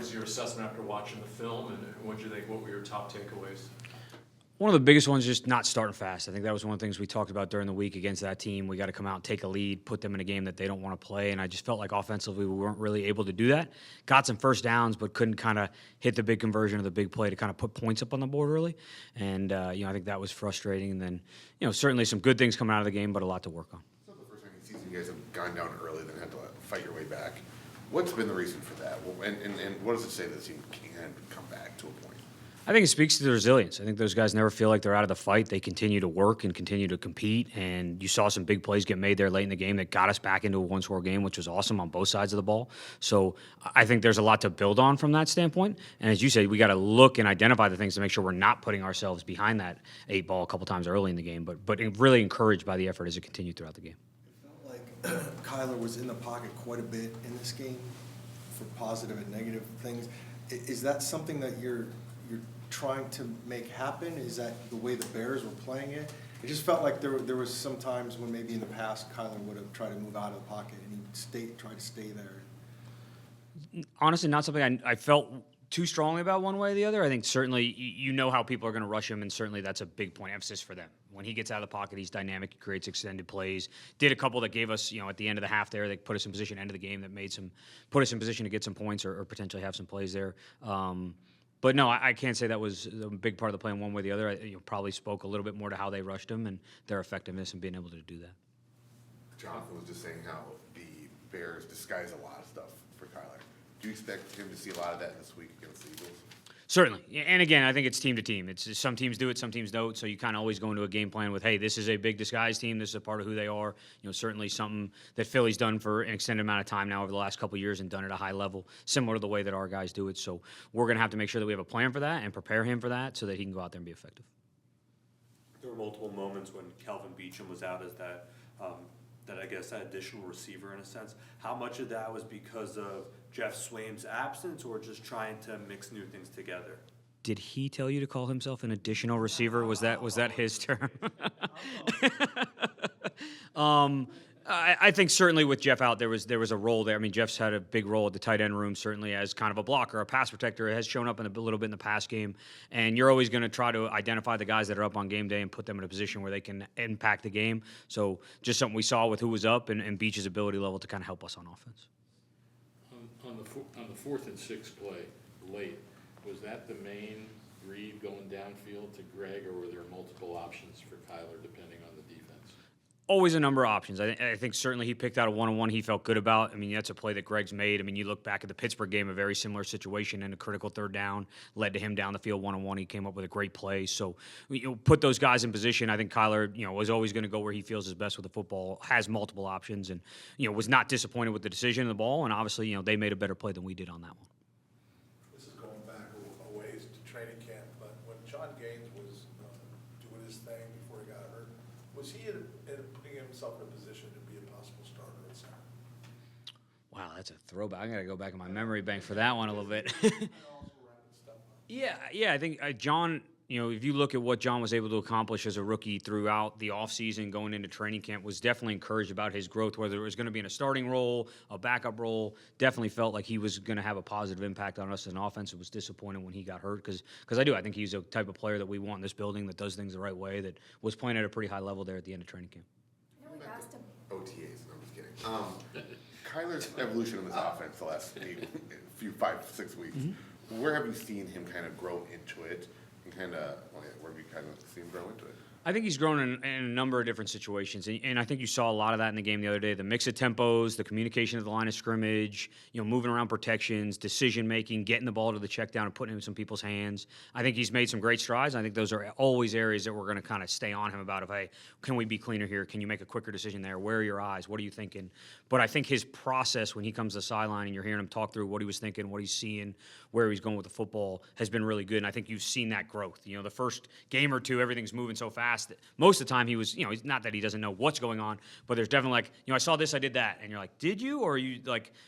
was your assessment after watching the film, and what did you think? What were your top takeaways? One of the biggest ones is just not starting fast. I think that was one of the things we talked about during the week against that team. We got to come out and take a lead, put them in a game that they don't want to play, and I just felt like offensively we weren't really able to do that. Got some first downs, but couldn't kind of hit the big conversion of the big play to kind of put points up on the board early. And, I think that was frustrating. And then, certainly some good things coming out of the game, but a lot to work on. It's not the first time in the season you guys have gone down early, then had to fight your way back. What's been the reason for that? And what does it say that the team can come back to a point? I think it speaks to the resilience. I think those guys never feel like they're out of the fight. They continue to work and continue to compete. And you saw some big plays get made there late in the game that got us back into a one-score game, which was awesome on both sides of the ball. So I think there's a lot to build on from that standpoint. And as you said, we got to look and identify the things to make sure we're not putting ourselves behind that 8 ball a couple times early in the game. But really encouraged by the effort as it continued throughout the game. It felt like Kyler was in the pocket quite a bit in this game for positive and negative things. Is that something that you're trying to make happen? Is that the way the Bears were playing it? It just felt like there was some times when maybe in the past Kyler would have tried to move out of the pocket and he'd try to stay there. Honestly, not something I felt too strongly about one way or the other. I think certainly you know how people are going to rush him, and certainly that's a big point of emphasis for them. When he gets out of the pocket, he's dynamic, he creates extended plays. Did a couple that gave us, at the end of the half there, that put us in position, end of the game, that put us in position to get some points or potentially have some plays there. But no, I can't say that was a big part of the plan one way or the other. I probably spoke a little bit more to how they rushed him and their effectiveness in being able to do that. Jonathan was just saying how the Bears disguise a lot of stuff for Kyler. Do you expect him to see a lot of that this week against the Eagles? Certainly. And again, I think it's team to team. It's some teams do it, some teams don't. So you kind of always go into a game plan with, hey, this is a big disguise team. This is a part of who they are. Certainly something that Philly's done for an extended amount of time now over the last couple of years and done at a high level, similar to the way that our guys do it. So we're going to have to make sure that we have a plan for that and prepare him for that so that he can go out there and be effective. There were multiple moments when Kelvin Beachum was out as that additional receiver in a sense. How much of that was because of Jeff Swaim's absence or just trying to mix new things together? Did he tell you to call himself an additional receiver? Was that his term? I think certainly with Jeff out, there was a role there. I mean, Jeff's had a big role at the tight end room, certainly as kind of a blocker, a pass protector. It has shown up a little bit in the pass game. And you're always going to try to identify the guys that are up on game day and put them in a position where they can impact the game. So just something we saw with who was up and Beach's ability level to kind of help us on offense. On the 4th and 6th play, late, was that the main read going downfield to Greg, or were there multiple options for Kyler depending on the defense? Always a number of options. I think certainly he picked out a one-on-one he felt good about. I mean, that's a play that Greg's made. I mean, you look back at the Pittsburgh game, a very similar situation and a critical third down led to him down the field one-on-one. He came up with a great play. So, put those guys in position. I think Kyler, was always going to go where he feels is best with the football, has multiple options, and, was not disappointed with the decision of the ball. And obviously, they made a better play than we did on that one. This is going back a ways to training camp, but when John Gaines was doing his thing before he got hurt, was he putting himself in a position to be a possible starter at center? Wow, that's a throwback. I got to go back in my memory bank for that one a little bit. Yeah, I think John, if you look at what John was able to accomplish as a rookie throughout the offseason, going into training camp, was definitely encouraged about his growth, whether it was going to be in a starting role, a backup role. Definitely felt like he was going to have a positive impact on us as an offense. It was disappointing when he got hurt because I think he's a type of player that we want in this building that does things the right way, that was playing at a pretty high level there at the end of training camp. OTAs, no, I'm just kidding. Kyler's evolution in this offense the last 5-6 weeks, where have you seen him kind of grow into it? And where have you kind of seen him grow into it? I think he's grown in a number of different situations, and I think you saw a lot of that in the game the other day. The mix of tempos, the communication of the line of scrimmage, moving around protections, decision-making, getting the ball to the check down and putting it in some people's hands. I think he's made some great strides. I think those are always areas that we're going to kind of stay on him about hey, can we be cleaner here? Can you make a quicker decision there? Where are your eyes? What are you thinking? But I think his process when he comes to the sideline and you're hearing him talk through what he was thinking, what he's seeing, where he's going with the football has been really good, and I think you've seen that growth. The first game or two, everything's moving so fast that most of the time he was, it's not that he doesn't know what's going on, but there's definitely I saw this, I did that, and you're like, did you? Or are you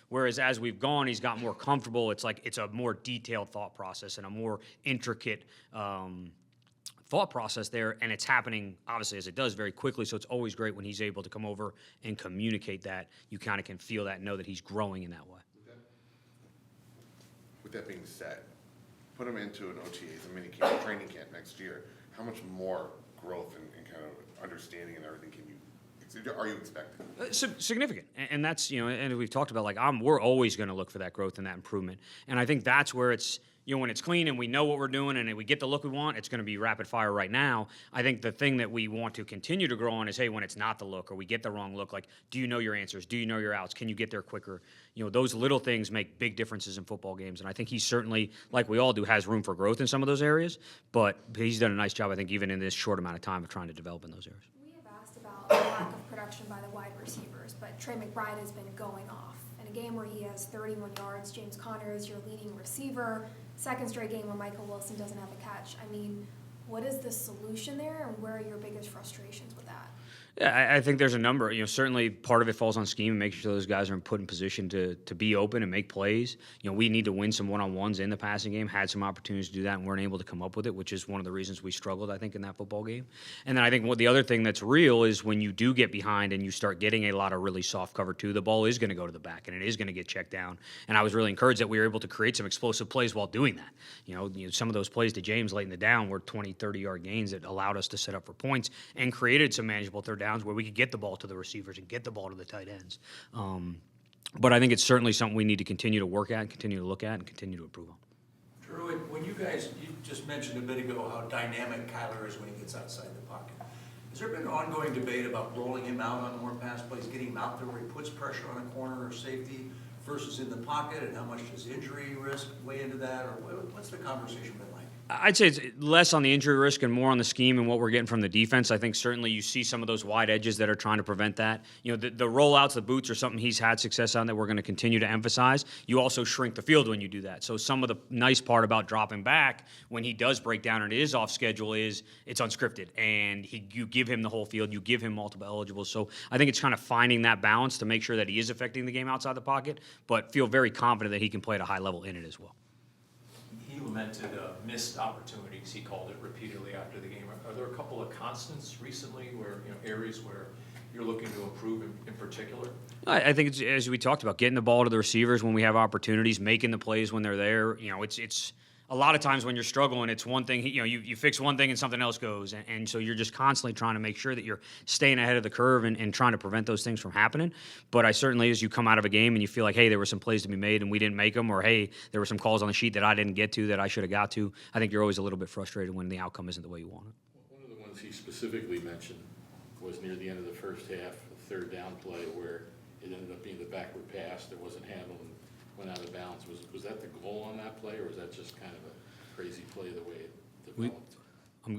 whereas as we've gone, he's got more comfortable. It's it's a more detailed thought process and a more intricate thought process there, and it's happening, obviously, as it does very quickly, so it's always great when he's able to come over and communicate that. You kind of can feel that and know that he's growing in that way. with that being said, put him into an OTAs, a mini camp, training camp next year, how much more growth and kind of understanding and everything are you expecting? Significant, and that's, and we've talked about, like, we're always going to look for that growth and that improvement, and I think that's where it's, when it's clean and we know what we're doing and we get the look we want, it's going to be rapid fire right now. I think the thing that we want to continue to grow on is, hey, when it's not the look or we get the wrong look, like, do you know your answers? Do you know your outs? Can you get there quicker? Those little things make big differences in football games, and I think he certainly, like we all do, has room for growth in some of those areas, but he's done a nice job, I think, even in this short amount of time of trying to develop in those areas. We have asked about the lack of production by the wide receivers, but Trey McBride has been going off. In a game where he has 31 yards, James Conner is your leading receiver. Second straight game where Michael Wilson doesn't have a catch. I mean, what is the solution there, and where are your biggest frustrations with that? Yeah, I think there's a number. Certainly part of it falls on scheme and making sure those guys are put in position to be open and make plays. We need to win some one-on-ones in the passing game, had some opportunities to do that and weren't able to come up with it, which is one of the reasons we struggled, I think, in that football game. And then I think the other thing that's real is when you do get behind and you start getting a lot of really soft cover two, the ball is going to go to the back and it is going to get checked down. And I was really encouraged that we were able to create some explosive plays while doing that. Some of those plays to James late in the down were 20, 30-yard gains that allowed us to set up for points and created some manageable third downs where we could get the ball to the receivers and get the ball to the tight ends. But I think it's certainly something we need to continue to work at, continue to look at, and continue to improve on. Drew, when you just mentioned a bit ago how dynamic Kyler is when he gets outside the pocket. Has there been an ongoing debate about rolling him out on more pass plays, getting him out there where he puts pressure on a corner or safety versus in the pocket, and how much does injury risk weigh into that, or what's the conversation been like? I'd say it's less on the injury risk and more on the scheme and what we're getting from the defense. I think certainly you see some of those wide edges that are trying to prevent that. The rollouts, the boots are something he's had success on that we're going to continue to emphasize. You also shrink the field when you do that. So some of the nice part about dropping back when he does break down and it is off schedule is it's unscripted and you give him the whole field, you give him multiple eligibles. So I think it's kind of finding that balance to make sure that he is affecting the game outside the pocket, but feel very confident that he can play at a high level in it as well. He lamented missed opportunities, he called it repeatedly after the game. Are there a couple of constants recently where, areas where you're looking to improve in particular? I think it's, as we talked about, getting the ball to the receivers when we have opportunities, making the plays when they're there. It's a lot of times when you're struggling, it's one thing, you fix one thing and something else goes. And so you're just constantly trying to make sure that you're staying ahead of the curve and trying to prevent those things from happening. But I certainly, as you come out of a game and you feel like, hey, there were some plays to be made and we didn't make them, or hey, there were some calls on the sheet that I didn't get to that I should have got to, I think you're always a little bit frustrated when the outcome isn't the way you want it. One of the ones he specifically mentioned was near the end of the first half, the third down play where it ended up being the backward pass that wasn't handled and went out of bounds. Was that the goal on that play, or was that just kind of a crazy play the way it developed?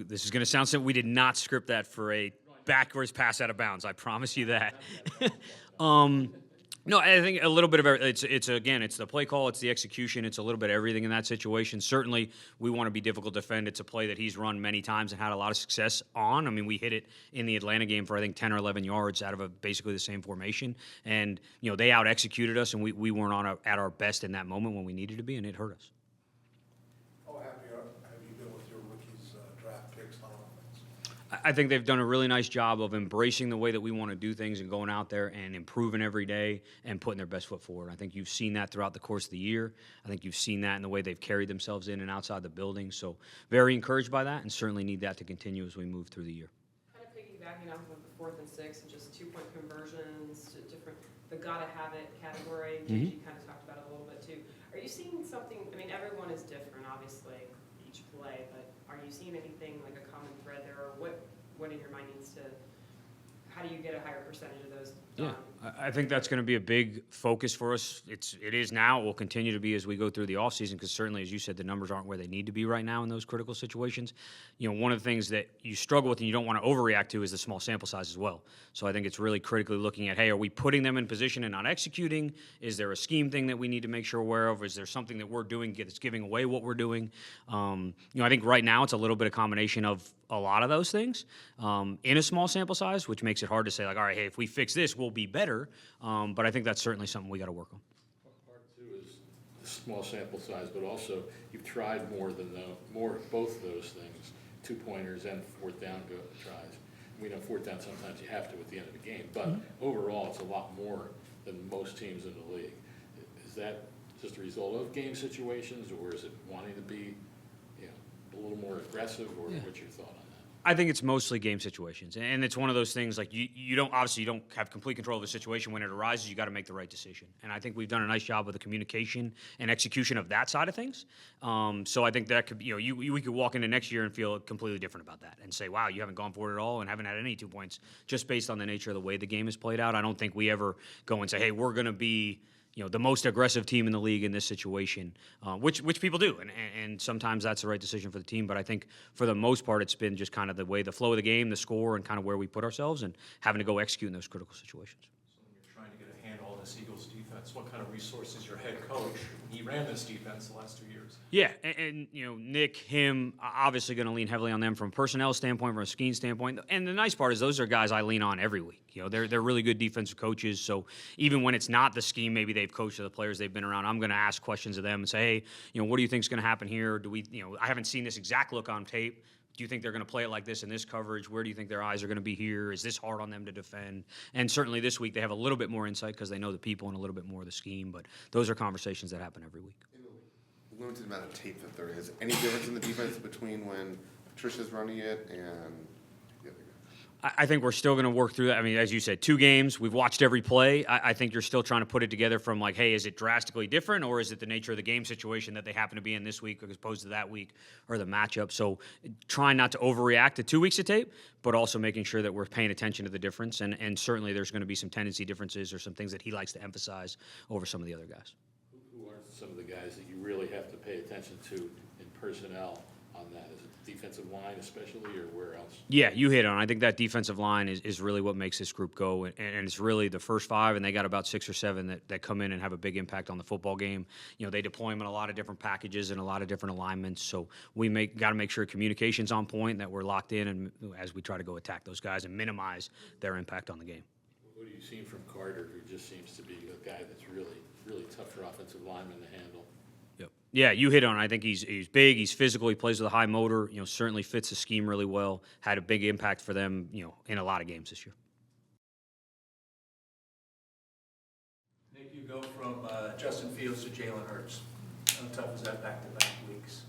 This is going to sound simple. We did not script that for a backwards pass out of bounds. I promise you that. No, I think a little bit of it's the play call, it's the execution, it's a little bit of everything in that situation. Certainly, we want to be difficult to defend. It's a play that he's run many times and had a lot of success on. I mean, we hit it in the Atlanta game for, I think, 10 or 11 yards out of basically the same formation. And, they out-executed us, and we weren't at our best in that moment when we needed to be, and it hurt us. How happy have you been with your rookies' draft picks on offense? I think they've done a really nice job of embracing the way that we want to do things and going out there and improving every day and putting their best foot forward. I think you've seen that throughout the course of the year. I think you've seen that in the way they've carried themselves in and outside the building. So very encouraged by that and certainly need that to continue as we move through the year. Kind of piggybacking off of the 4th and 6 and just 2-point conversions, different, the gotta have it category. JG kind of talked about it a little bit too. Are you seeing something, I mean, everyone is different, obviously, each play, but are you seeing anything like a common thread there, or what in your mind needs to, how do you get a higher percentage of those done? Yeah, I think that's going to be a big focus for us. It is now. It will continue to be as we go through the offseason, because certainly, as you said, the numbers aren't where they need to be right now in those critical situations. One of the things that you struggle with and you don't want to overreact to is the small sample size as well. So I think it's really critically looking at, hey, are we putting them in position and not executing? Is there a scheme thing that we need to make sure we're aware of? Is there something that we're doing that's giving away what we're doing? I think right now it's a little bit of combination of a lot of those things in a small sample size, which makes it hard to say, like, all right, hey, if we fix this, we'll be better. But I think that's certainly something we got to work on. Part two is the small sample size, but also you've tried both of those things, 2-pointers and 4th down tries. We know 4th down sometimes you have to at the end of the game, but overall it's a lot more than most teams in the league. Is that just a result of game situations, or is it wanting to be, you know, a little more aggressive, or what's your thought on that? I think it's mostly game situations, and it's one of those things like you don't have complete control of the situation when it arises. You got to make the right decision, and I think we've done a nice job with the communication and execution of that side of things. So I think that could, we could walk into next year and feel completely different about that, and say, wow, you haven't gone for it at all and haven't had any 2 points just based on the nature of the way the game is played out. I don't think we ever go and say, hey, we're going to be the most aggressive team in the league in this situation, which people do, and sometimes that's the right decision for the team. But I think for the most part, it's been just kind of the way, the flow of the game, the score, and kind of where we put ourselves, and having to go execute in those critical situations. So when you're trying to get a handle on this Eagles defense, what kind of resources your head coach? He ran this defense the last 2 years. Yeah, and Nick, him, obviously going to lean heavily on them from a personnel standpoint, from a scheme standpoint. And the nice part is those are guys I lean on every week. They're really good defensive coaches. So even when it's not the scheme, maybe they've coached the players they've been around, I'm going to ask questions of them and say, hey, what do you think is going to happen here? Do we, I haven't seen this exact look on tape. Do you think they're going to play it like this in this coverage? Where do you think their eyes are going to be here? Is this hard on them to defend? And certainly this week they have a little bit more insight because they know the people and a little bit more of the scheme. But those are conversations that happen every week. Limited amount of tape that there is. Any difference in the defense between when Patricia's running it and the other guy? I think we're still going to work through that. I mean, as you said, 2 games. We've watched every play. I think you're still trying to put it together from like, hey, is it drastically different, or is it the nature of the game situation that they happen to be in this week as opposed to that week, or the matchup? So trying not to overreact to 2 weeks of tape, but also making sure that we're paying attention to the difference. And certainly there's going to be some tendency differences or some things that he likes to emphasize over some of the other guys. Who are some of the guys that you really have to pay attention to in personnel on that? Is it defensive line especially, or where else? Yeah, you hit on it. I think that defensive line is really what makes this group go, and it's really the first 5, and they got about 6 or 7 that come in and have a big impact on the football game. They deploy them in a lot of different packages and a lot of different alignments, so we got to make sure communication's on point, that we're locked in, and as we try to go attack those guys and minimize their impact on the game. What have you seen from Carter, who just seems to be a guy that's really, really tough for offensive linemen to handle? Yep. Yeah, you hit on it. I think he's big, he's physical, he plays with a high motor, certainly fits the scheme really well, had a big impact for them, in a lot of games this year. Nick, you go from Justin Fields to Jalen Hurts. How tough is that back-to-back weeks?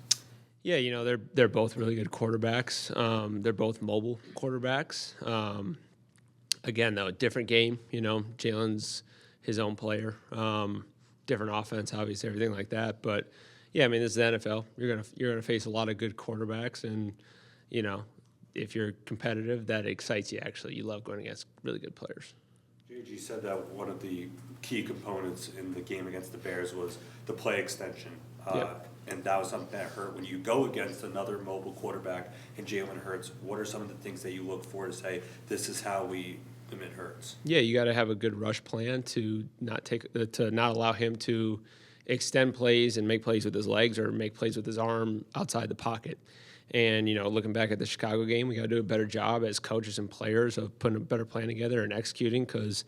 Yeah, they're both really good quarterbacks. They're both mobile quarterbacks. Again, though, different game. Jalen's his own player. Different offense, obviously, everything like that. But yeah, I mean, this is the NFL. You're gonna face a lot of good quarterbacks, and if you're competitive, that excites you. Actually, you love going against really good players. JG said that one of the key components in the game against the Bears was the play extension. And that was something that hurt. When you go against another mobile quarterback and Jalen Hurts, what are some of the things that you look for to say, this is how we limit Hurts? Yeah, you got to have a good rush plan to not allow him to extend plays and make plays with his legs or make plays with his arm outside the pocket. And, looking back at the Chicago game, we got to do a better job as coaches and players of putting a better plan together and executing because,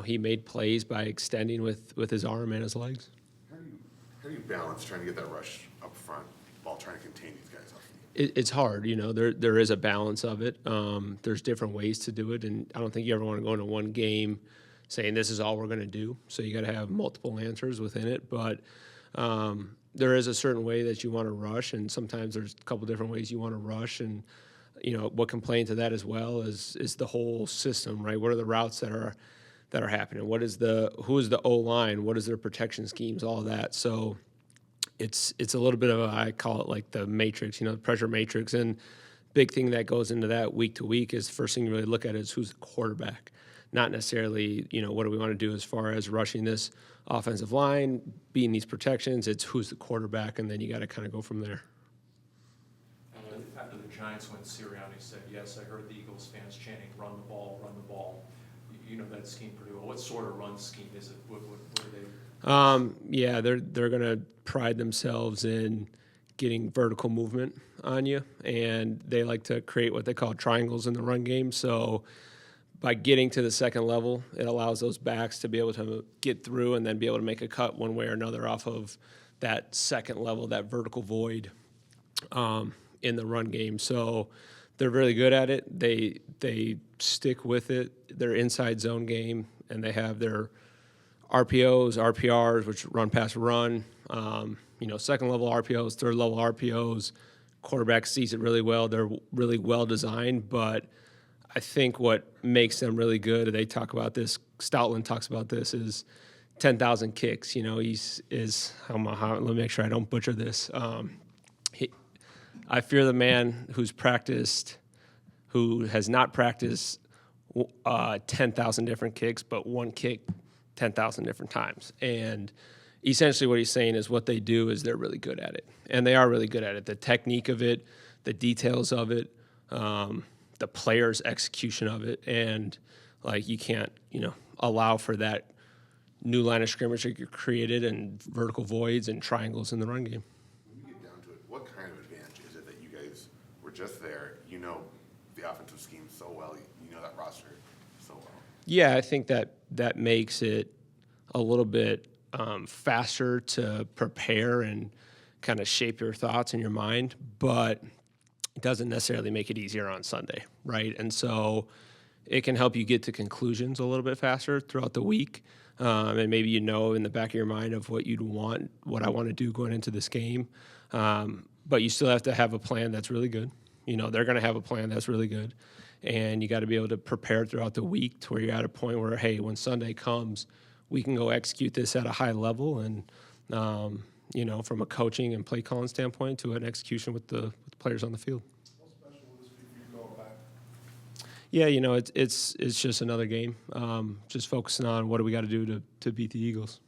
he made plays by extending with his arm and his legs. How do you balance trying to get that rush up front while trying to contain these guys off? It's hard, there is a balance of it. There's different ways to do it, and I don't think you ever want to go into one game saying this is all we're going to do. So you got to have multiple answers within it, but there is a certain way that you want to rush, and sometimes there's a couple different ways you want to rush, and what can play into that as well is the whole system, right? What are the routes that are happening? Who is the O-line? What is their protection schemes? All of that. So it's a little bit of I call it like the matrix, the pressure matrix. And big thing that goes into that week to week is first thing you really look at is who's the quarterback, not necessarily, what do we want to do as far as rushing this offensive line, beating these protections. It's who's the quarterback, and then you got to kind of go from there. After the Giants went, Sirianni said, yes, I heard the Eagles fans chanting, run the ball, run the ball. You know that scheme pretty well. What sort of run scheme is it? What are they? Yeah, they're going to pride themselves in getting vertical movement on you, and they like to create what they call triangles in the run game. So by getting to the second level, it allows those backs to be able to get through and then be able to make a cut one way or another off of that second level, that vertical void in the run game. So they're really good at it. They stick with it. Their inside zone game, and they have their RPOs, RPRs, which run pass run, second level RPOs, third level RPOs. Quarterback sees it really well. They're really well designed, but I think what makes them really good, they talk about this, Stoutland talks about this, is 10,000 kicks. Let me make sure I don't butcher this. I fear the man who has not practiced 10,000 different kicks, but one kick 10,000 different times. And essentially what he's saying is what they do is they're really good at it. And they are really good at it. The technique of it, the details of it, the player's execution of it. And you can't, allow for that new line of scrimmage that you created and vertical voids and triangles in the run game. When you get down to it, what kind of advantage is it that you guys were just there, the offensive scheme so well, you know that roster so well? Yeah, I think that makes it a little bit faster to prepare and kind of shape your thoughts in your mind, but it doesn't necessarily make it easier on Sunday, right? And so it can help you get to conclusions a little bit faster throughout the week. And maybe in the back of your mind of what I want to do going into this game. But you still have to have a plan that's really good. They're going to have a plan that's really good. And you got to be able to prepare throughout the week to where you're at a point where, hey, when Sunday comes, we can go execute this at a high level. And, from a coaching and play calling standpoint to an execution with the players on the field. How special will this be for you going back? Yeah, it's just another game. Just focusing on what do we got to do to beat the Eagles.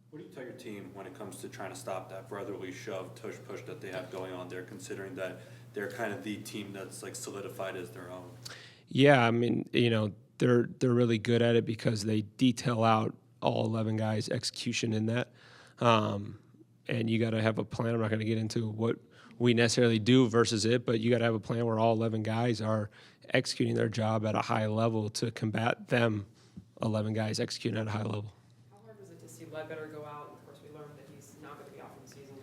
What do you tell your team when it comes to trying to stop that brotherly shove, tush push that they have going on there, considering that they're kind of the team that's solidified as their own? Yeah, I mean, they're really good at it because they detail out all 11 guys' execution in that. And you got to have a plan. I'm not going to get into what we necessarily do versus it, but you got to have a plan where all 11 guys are executing their job at a high level to combat them 11 guys executing at a high level. How hard was it to see Ledbetter go out? Of course, we learned that he's not going to be off in the season,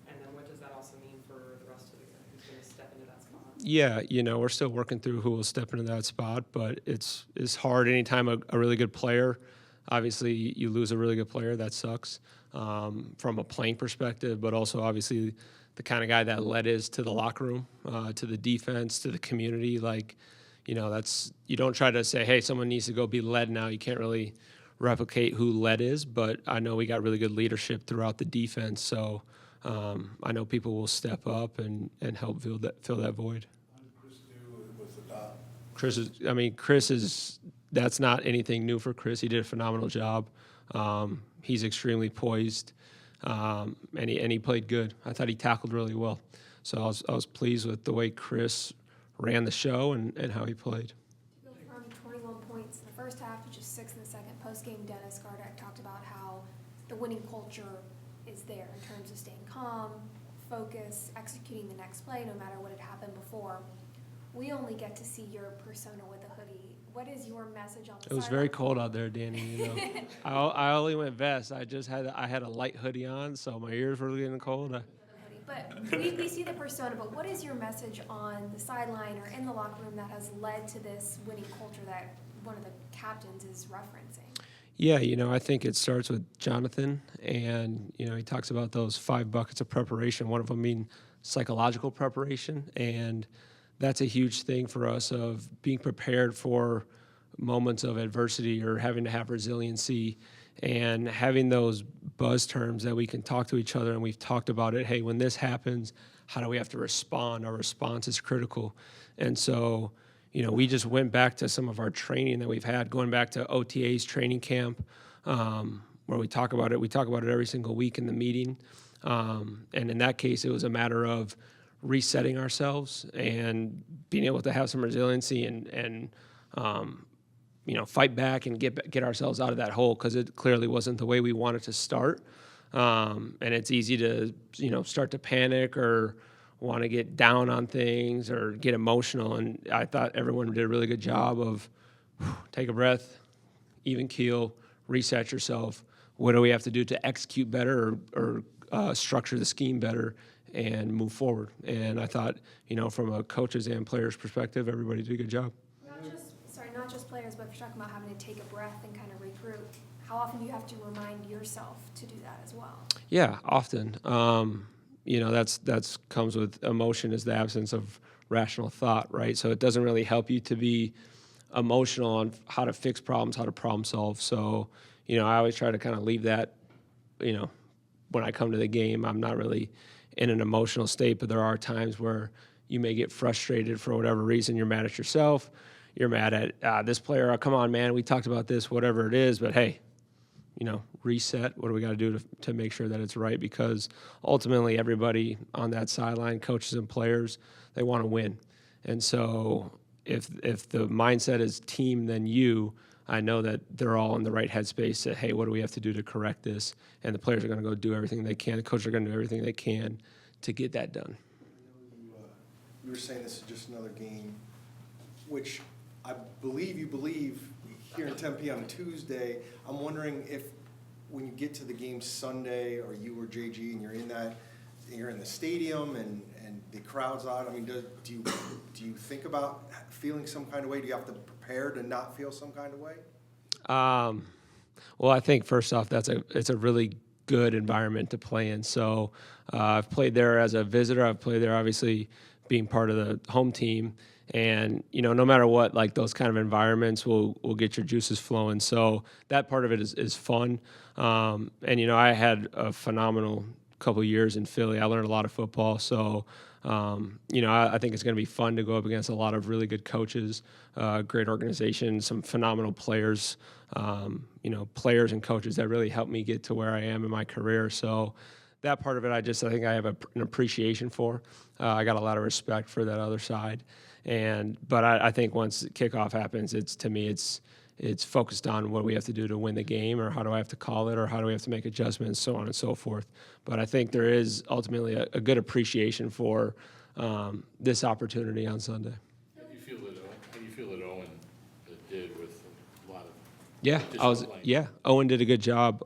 and then what does that also mean for the rest of the guys who's going to step into that spot? Yeah, we're still working through who will step into that spot, but it's hard anytime a really good player. Obviously, you lose a really good player, that sucks from a playing perspective, but also obviously the kind of guy that led is to the locker room, to the defense, to the community. That's, you don't try to say, hey, someone needs to go be led now. You can't really replicate who led is, but I know we got really good leadership throughout the defense, so I know people will step up and help fill that void. How did Chris do with the dot? Chris is that's not anything new for Chris. He did a phenomenal job. He's extremely poised, and he played good. I thought he tackled really well. So I was pleased with the way Chris ran the show and how he played. You go from 21 points in the first half to just 6 in the second. Post-game, Dennis Gardeck talked about how the winning culture is there in terms of staying calm, focus, executing the next play no matter what had happened before. We only get to see your persona with a hoodie. What is your message on the It was very cold out there, Danny. I only went vest. I had a light hoodie on, so my ears were getting cold. But we see the persona, but what is your message on the sideline or in the locker room that has led to this winning culture that one of the captains is referencing? Yeah, I think it starts with Jonathan, and, he talks about those 5 buckets of preparation, one of them being psychological preparation, and that's a huge thing for us of being prepared for moments of adversity or having to have resiliency and having those buzz terms that we can talk to each other, and we've talked about it. Hey, when this happens, how do we have to respond? Our response is critical. And so, we just went back to some of our training that we've had, going back to OTA's training camp, where we talk about it. We talk about it every single week in the meeting. And in that case, it was a matter of resetting ourselves and being able to have some resiliency and fight back and get ourselves out of that hole, because it clearly wasn't the way we wanted to start. And it's easy to, start to panic or want to get down on things or get emotional. And I thought everyone did a really good job of take a breath, even keel, reset yourself. What do we have to do to execute better or structure the scheme better and move forward? And I thought, from a coach's and player's perspective, everybody did a good job. Not just players, but if you're talking about having to take a breath and kind of regroup, how how often do you have to remind yourself to do that as well? Yeah, often. That's comes with emotion is the absence of rational thought, right? So it doesn't really help you to be emotional on how to fix problems, how to problem solve. So, I always try to kind of leave that, when I come to the game, I'm not really in an emotional state, but there are times where you may get frustrated for whatever reason. You're mad at yourself. You're mad at this player. Oh, come on, man. We talked about this, whatever it is. But hey, reset. What do we got to do to make sure that it's right? Because ultimately, everybody on that sideline, coaches and players, they want to win. And so if the mindset is team, then I know that they're all in the right headspace that, hey, what do we have to do to correct this? And the players are going to go do everything they can. The coaches are going to do everything they can to get that done. You were saying this is just another game, which I believe you believe here in Tempe on Tuesday. I'm wondering if when you get to the game Sunday, or you or JG, and you're in the stadium and the crowd's out. I mean, do you think about feeling some kind of way? Do you have to prepare to not feel some kind of way? Well, I think first off, it's a really good environment to play in. So I've played there as a visitor. I've played there obviously being part of the home team. And, no matter what, like those kind of environments will get your juices flowing. So that part of it is fun. And, I had a phenomenal couple of years in Philly. I learned a lot of football. So, I think it's going to be fun to go up against a lot of really good coaches, great organization, some phenomenal players, players and coaches that really helped me get to where I am in my career. So that part of it, I think I have an appreciation for. I got a lot of respect for that other side. But I think once kickoff happens, it's focused on what we have to do to win the game, or how do I have to call it, or how do we have to make adjustments, so on and so forth. But I think there is ultimately a good appreciation for this opportunity on Sunday. How do you feel that Owen did with a lot of Yeah, Owen did a good job.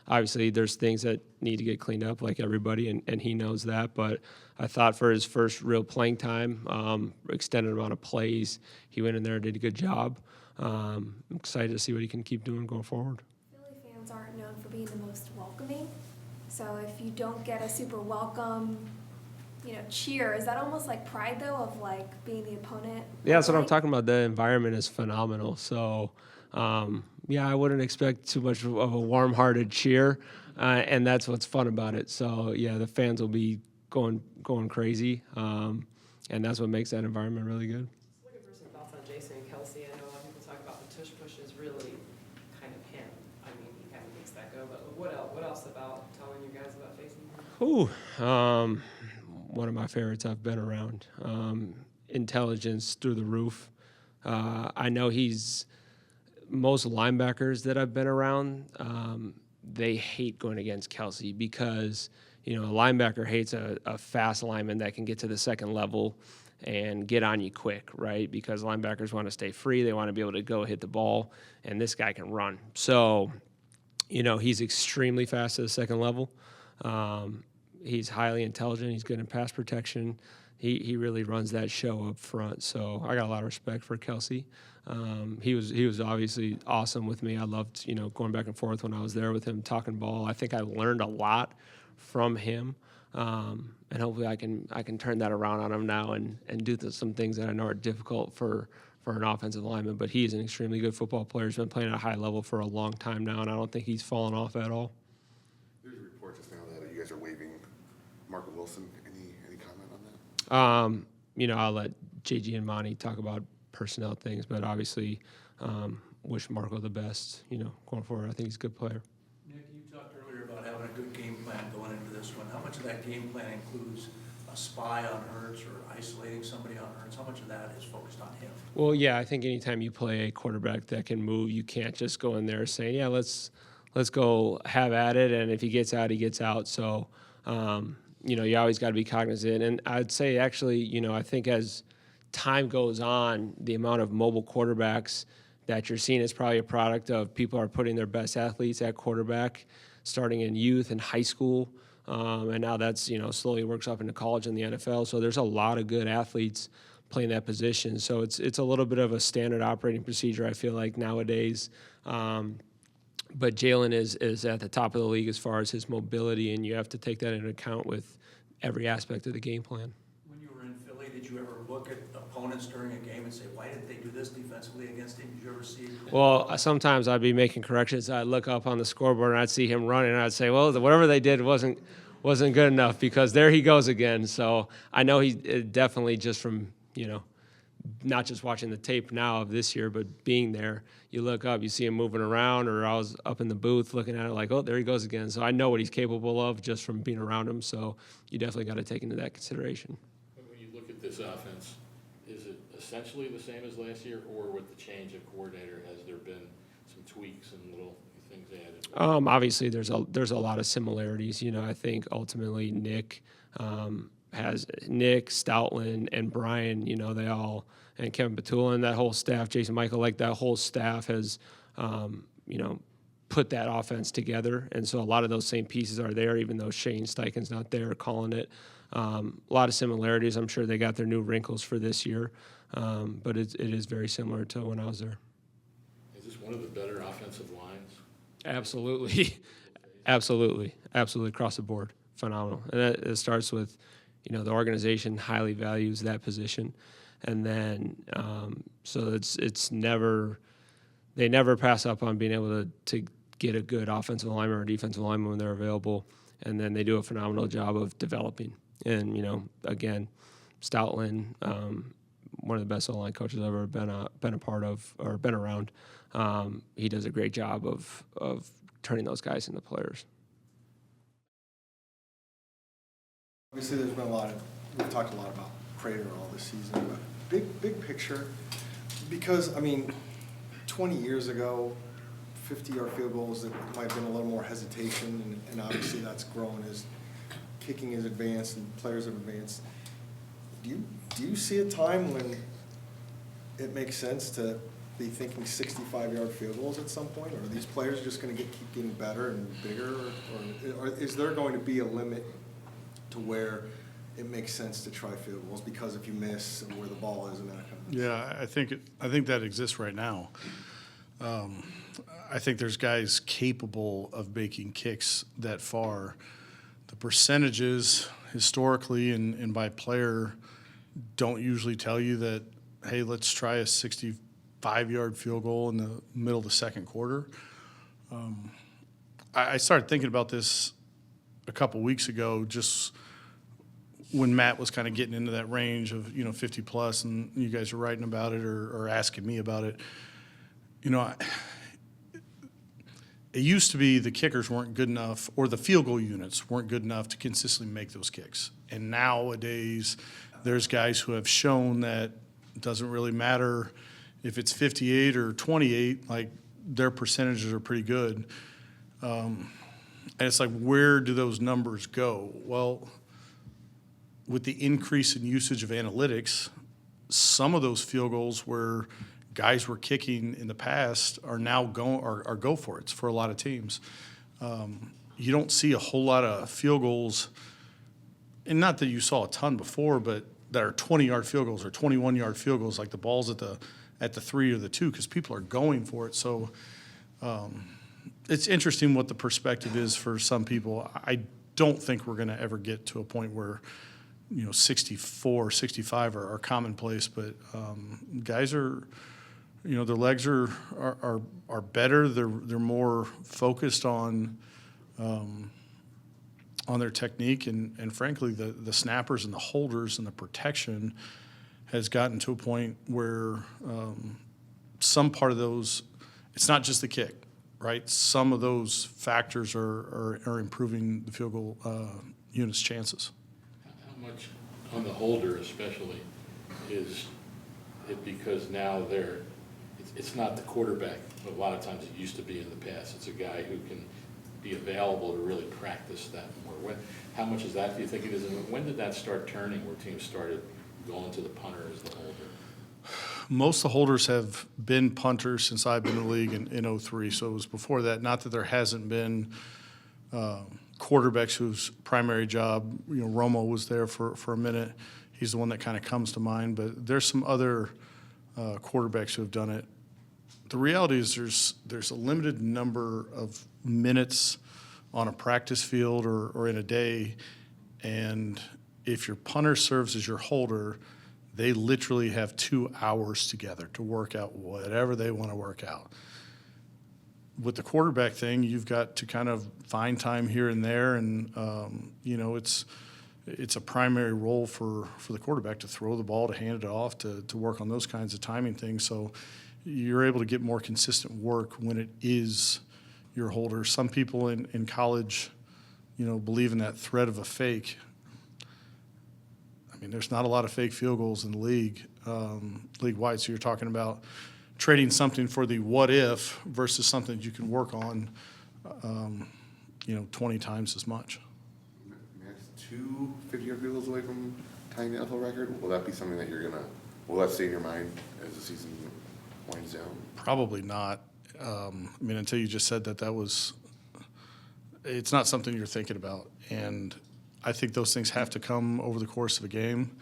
Obviously, there's things that need to get cleaned up, like everybody, and he knows that. But I thought for his first real playing time, extended amount of plays, he went in there and did a good job. I'm excited to see what he can keep doing going forward. Philly fans aren't known for being the most welcoming. So if you don't get a super welcome, cheer, is that almost like pride though, of like being the opponent? Yeah, that's what I'm talking about. The environment is phenomenal. So, I wouldn't expect too much of a warm-hearted cheer, and that's what's fun about it. So, yeah, the fans will be going crazy, and that's what makes that environment really good. Looking for some thoughts on Jason and Kelsey. I know a lot of people talk about the tush push is really kind of him. I mean, he kind of makes that go. But what else about telling you guys about facing him? One of my favorites I've been around. Intelligence through the roof. I know most linebackers that I've been around, they hate going against Kelsey because, a linebacker hates a fast lineman that can get to the second level and get on you quick, right? Because linebackers want to stay free. They want to be able to go hit the ball, and this guy can run. So, he's extremely fast at the second level. He's highly intelligent. He's good in pass protection. He really runs that show up front. So I got a lot of respect for Kelsey. He was obviously awesome with me. I loved, going back and forth when I was there with him, talking ball. I think I learned a lot from him. And hopefully I can turn that around on him now and do some things that I know are difficult for an offensive lineman. But he's an extremely good football player. He's been playing at a high level for a long time now, and I don't think he's fallen off at all. There's a report just now that you guys are waiving Marco Wilson. Any comment on that? I'll let JG and Monty talk about personnel things, but obviously wish Marco the best, going forward. I think he's a good player. Nick, you talked earlier about having a good game plan going into this one. How much of that game plan includes a spy on Hurts or isolating somebody on Hurts? How much of that is focused on him? Well, yeah, I think anytime you play a quarterback that can move, you can't just go in there saying, yeah, let's go have at it, and if he gets out, he gets out. So, you always got to be cognizant. And I'd say actually, I think as time goes on, the amount of mobile quarterbacks that you're seeing is probably a product of people are putting their best athletes at quarterback, starting in youth and high school. And now that's, slowly works up into college and the NFL. So there's a lot of good athletes playing that position. So it's a little bit of a standard operating procedure, I feel like, nowadays. But Jalen is at the top of the league as far as his mobility, and you have to take that into account with every aspect of the game plan. When you were in Philly, did you ever look at opponents during a game and say, why didn't they do this defensively against him? Did you ever see? Well, sometimes I'd be making corrections. I'd look up on the scoreboard and I'd see him running, and I'd say, well, whatever they did wasn't good enough, because there he goes again. So I know he definitely, just from, not just watching the tape now of this year, but being there, you look up, you see him moving around, or I was up in the booth looking at it like, oh, there he goes again. So I know what he's capable of just from being around him. So you definitely got to take into that consideration. When you look at this offense, is it essentially the same as last year, or with the change of coordinator, has there been some tweaks and little things added? Obviously, there's a lot of similarities. I think ultimately Nick Stoutland, and Brian. They all, and Kevin Petula and that whole staff, Jason Michael, like that whole staff has, put that offense together. And so a lot of those same pieces are there, even though Shane Steichen's not there calling it. A lot of similarities. I'm sure they got their new wrinkles for this year, but it is very similar to when I was there. Is this one of the better offensive lines? Absolutely. Absolutely across the board. Phenomenal. And it starts with, the organization highly values that position. And then, so it's never, they never pass up on being able to get a good offensive lineman or defensive lineman when they're available. And then they do a phenomenal job of developing. And, again, Stoutland, one of the best O-line coaches I've ever been a part of or been around. He does a great job of turning those guys into players. Obviously, there's been we've talked a lot about Prater all this season, but big picture, because, 20 years ago, 50-yard field goals, there might have been a little more hesitation, and obviously that's grown as kicking is advanced and players have advanced. Do you see a time when it makes sense to be thinking 65-yard field goals at some point? Or are these players just going to keep getting better and bigger? Or is there going to be a limit to where it makes sense to try field goals because if you miss and where the ball is and that kind of thing? Yeah, I think that exists right now. I think there's guys capable of making kicks that far. The percentages historically and by player don't usually tell you that, hey, let's try a 65-yard field goal in the middle of the second quarter. I started thinking about this a couple weeks ago, just when Matt was kind of getting into that range of 50 plus, and you guys were writing about it or asking me about it. It used to be the kickers weren't good enough, or the field goal units weren't good enough to consistently make those kicks. And nowadays, there's guys who have shown that it doesn't really matter if it's 58 or 28, like their percentages are pretty good. And it's like, where do those numbers go? Well, with the increase in usage of analytics, some of those field goals where guys were kicking in the past are now go for it for a lot of teams. You don't see a whole lot of field goals, and not that you saw a ton before, but that are 20-yard field goals or 21-yard field goals, like the ball's at the 3 or the 2, because people are going for it. So it's interesting what the perspective is for some people. I don't think we're going to ever get to a point where 64, 65 are commonplace, but guys are, their legs are better. They're more focused on their technique, and frankly, the snappers and the holders and the protection has gotten to a point where some part of those, it's not just the kick, right? Some of those factors are improving the field goal unit's chances. How much on the holder especially is it because now it's not the quarterback, but a lot of times it used to be in the past. It's a guy who can be available to really practice that more. How much is that, do you think it is? And when did that start turning where teams started going to the punter as the holder? Most of the holders have been punters since I've been in the league in 03, so it was before that. Not that there hasn't been quarterbacks whose primary job, Romo was there for a minute. He's the one that kind of comes to mind, but there's some other quarterbacks who have done it The reality is there's a limited number of minutes on a practice field or in a day, and if your punter serves as your holder, they literally have 2 hours together to work out whatever they want to work out. With the quarterback thing, you've got to kind of find time here and there, and it's a primary role for the quarterback to throw the ball, to hand it off, to work on those kinds of timing things. So you're able to get more consistent work when it is your holder. Some people in college, believe in that threat of a fake. I mean, there's not a lot of fake field goals in the league, league-wide. So you're talking about trading something for the what if versus something that you can work on, 20 times as much. Matt's 2 50-yard field goals away from tying the NFL record. Will that be something that will that stay in your mind as the season winds down? Probably not. Until you just said it's not something you're thinking about. And I think those things have to come over the course of a game.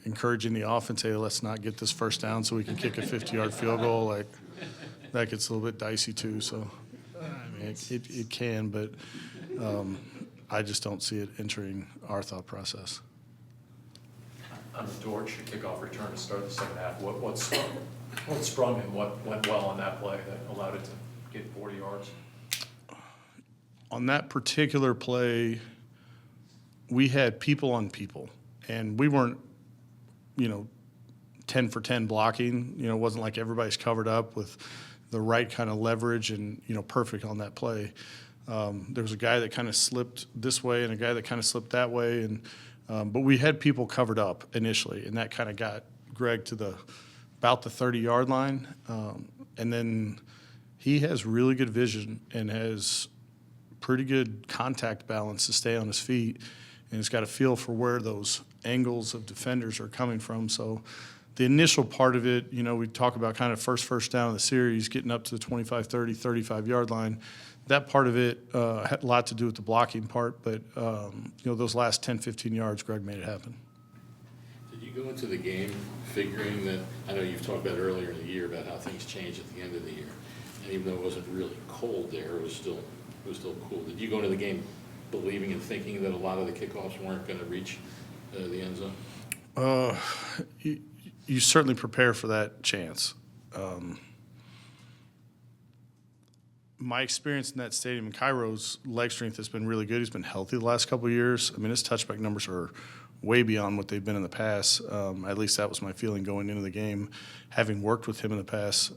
Encouraging the offense, hey, let's not get this first down so we can kick a 50-yard field goal. Like, that gets a little bit dicey too. So, it can, but I just don't see it entering our thought process. On George, your kickoff return to start the second half, what sprung and what went well on that play that allowed it to get 40 yards? On that particular play, we had people on people, and we weren't, 10 for 10 blocking. It wasn't like everybody's covered up with the right kind of leverage and, perfect on that play. There was a guy that kind of slipped this way and a guy that kind of slipped that way, and but we had people covered up initially, and that kind of got Greg to about the 30-yard line. And then he has really good vision and has pretty good contact balance to stay on his feet, and he's got a feel for where those angles of defenders are coming from. So the initial part of it, we talk about kind of first down in the series, getting up to the 25, 30, 35-yard line. That part of it had a lot to do with the blocking part, but, those last 10, 15 yards, Greg made it happen. Did you go into the game figuring that, I know you've talked about earlier in the year about how things change at the end of the year, and even though it wasn't really cold there, it was still cool. Did you go into the game believing and thinking that a lot of the kickoffs weren't going to reach the end zone? You certainly prepare for that chance. My experience in that stadium, Cairo's leg strength has been really good. He's been healthy the last couple of years. His touchback numbers are way beyond what they've been in the past. At least that was my feeling going into the game, having worked with him in the past.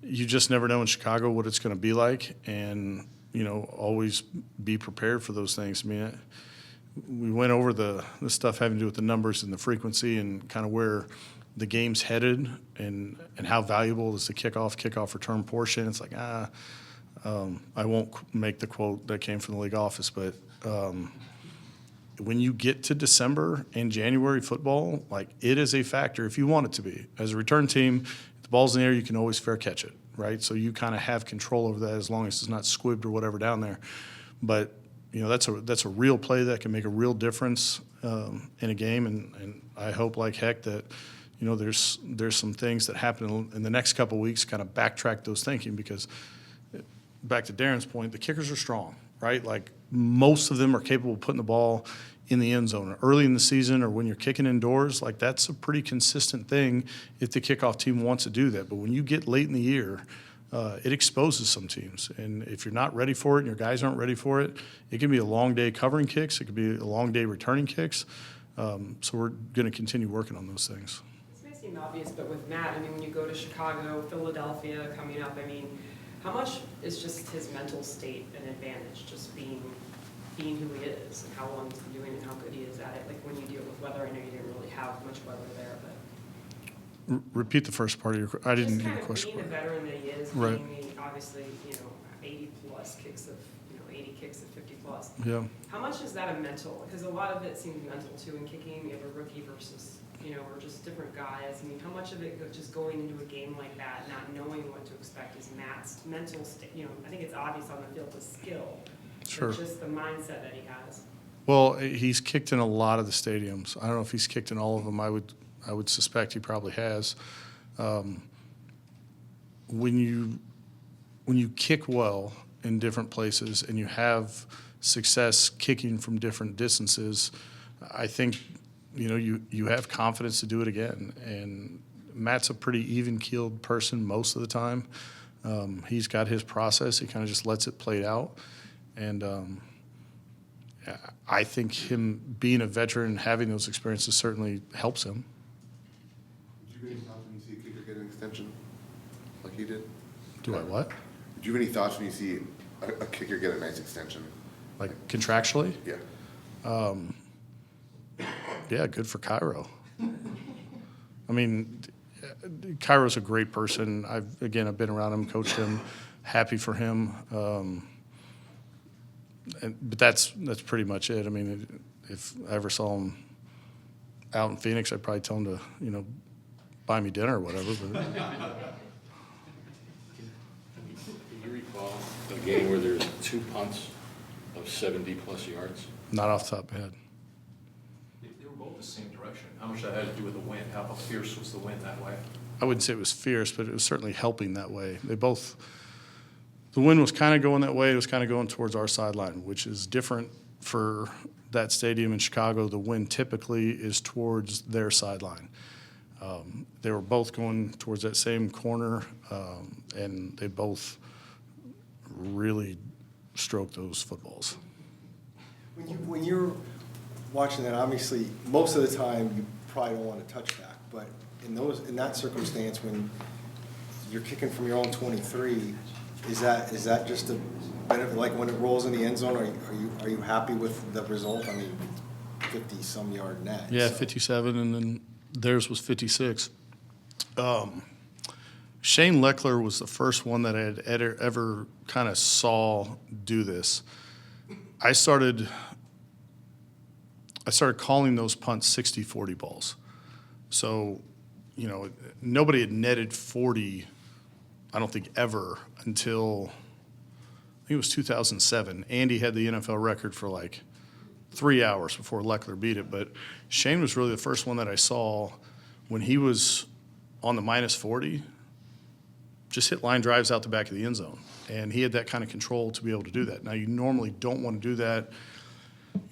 You just never know in Chicago what it's going to be like, and always be prepared for those things. We went over the stuff having to do with the numbers and the frequency and kind of where the game's headed and how valuable is the kickoff return portion. It's like, I won't make the quote that came from the league office, but when you get to December and January football, like, it is a factor if you want it to be. As a return team, if the ball's in the air, you can always fair catch it, right? So you kind of have control over that as long as it's not squibbed or whatever down there. But that's a real play that can make a real difference in a game, and I hope like heck that there's some things that happen in the next couple of weeks, kind of backtrack those thinking, because back to Darren's point, the kickers are strong, right? Like, most of them are capable of putting the ball in the end zone early in the season, or when you're kicking indoors. Like, that's a pretty consistent thing if the kickoff team wants to do that. But when you get late in the year, it exposes some teams. And if you're not ready for it and your guys aren't ready for it, it can be a long day covering kicks. It could be a long day returning kicks. So we're going to continue working on those things. This may seem obvious, but with Matt, when you go to Chicago, Philadelphia coming up, how much is just his mental state an advantage, just being who he is and how long he's been doing it and how good he is at it? Like, when you deal with weather, I know you didn't really have much weather there, but. Repeat the first part of your question. I didn't get the question. Just kind of being the veteran that he is, right. Being obviously, 80-plus kicks of, 80 kicks of 50-plus. Yeah. How much is that a mental? Because a lot of it seems mental, too, in kicking. You have a rookie versus, or just different guys. How much of it just going into a game like that, not knowing what to expect, is Matt's mental state? I think it's obvious on the field, the skill. Sure. But just the mindset that he has. Well, he's kicked in a lot of the stadiums. I don't know if he's kicked in all of them. I would I would suspect he probably has. When you kick well in different places and you have success kicking from different distances, I think, you have confidence to do it again. And Matt's a pretty even-keeled person most of the time. He's got his process. He kind of just lets it play out. And I think him being a veteran and having those experiences certainly helps him. Did you have any thoughts when you see a kicker get an extension like he did? Do I what? Did you have any thoughts when you see a kicker get a nice extension? Like contractually? Yeah. Yeah, good for Cairo. I mean, Cairo's a great person. I've been around him, coached him, happy for him. But that's pretty much it. I mean, if I ever saw him out in Phoenix, I'd probably tell him to, buy me dinner or whatever. But Can you recall a game where there's 2 punts of 70-plus yards? not off the top of my head. They were both the same direction. How much that had to do with the wind? How fierce was the wind that way? I wouldn't say it was fierce, but it was certainly helping that way. The wind was kind of going that way. It was kind of going towards our sideline, which is different for that stadium in Chicago. The wind typically is towards their sideline. They were both going towards that same corner, and they both really stroked those footballs. When you're watching that, obviously, most of the time, you probably don't want to touch back, but in that circumstance, when you're kicking from your own 23, is that just a benefit? Like when it rolls in the end zone, are you happy with the result? I mean, 50-some yard net. Yeah, so. 57, and then theirs was 56. Shane Leckler was the first one that I had ever kind of saw do this. I started calling those punts 60-40 balls. So, nobody had netted 40, I don't think ever, until I think it was 2007. Andy had the NFL record for like 3 hours before Leckler beat it. But Shane was really the first one that I saw when he was on the minus 40, just hit line drives out the back of the end zone. And he had that kind of control to be able to do that. Now, you normally don't want to do that,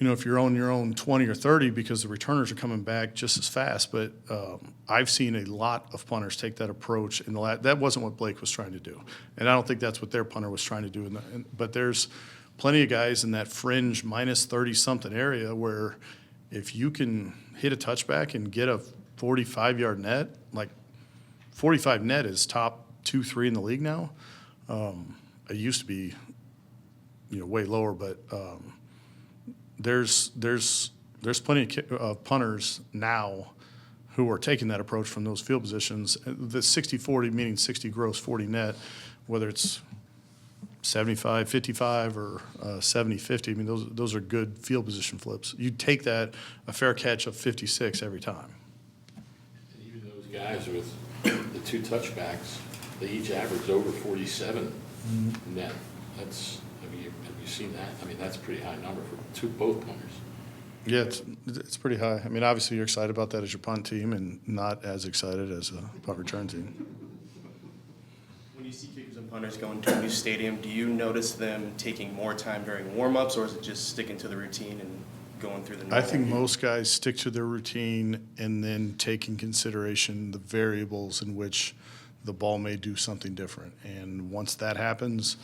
if you're on your own 20 or 30 because the returners are coming back just as fast. But I've seen a lot of punters take that approach. That wasn't what Blake was trying to do. And I don't think that's what their punter was trying to do. But there's plenty of guys in that fringe minus 30-something area where if you can hit a touchback and get a 45-yard net, like 45 net is top 2-3 in the league now. It used to be, way lower, but there's plenty of punters now who are taking that approach from those field positions. The 60-40, meaning 60 gross, 40 net, whether it's 75-55 or 70-50. I mean, those are good field position flips. You take that, a fair catch of 56 every time. And even those guys with the 2 touchbacks, they each averaged over 47 net. Have you seen that? I mean, that's a pretty high number for both punters. Yeah, it's pretty high. I mean, obviously you're excited about that as your punt team and not as excited as a punt return team. When you see kickers and punters going to a new stadium, do you notice them taking more time during warm-ups, or is it just sticking to the routine and going through the normal? I think most guys stick to their routine and then take in consideration the variables in which the ball may do something different. And once that happens,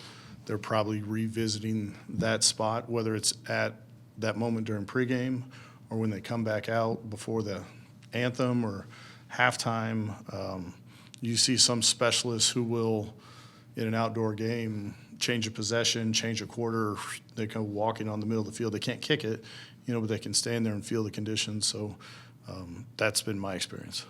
they're probably revisiting that spot, whether it's at that moment during pregame or when they come back out before the anthem or halftime. You see some specialists who will, in an outdoor game, change a possession, change a quarter. They come walking on the middle of the field. They can't kick it, but they can stand there and feel the conditions. So that's been my experience.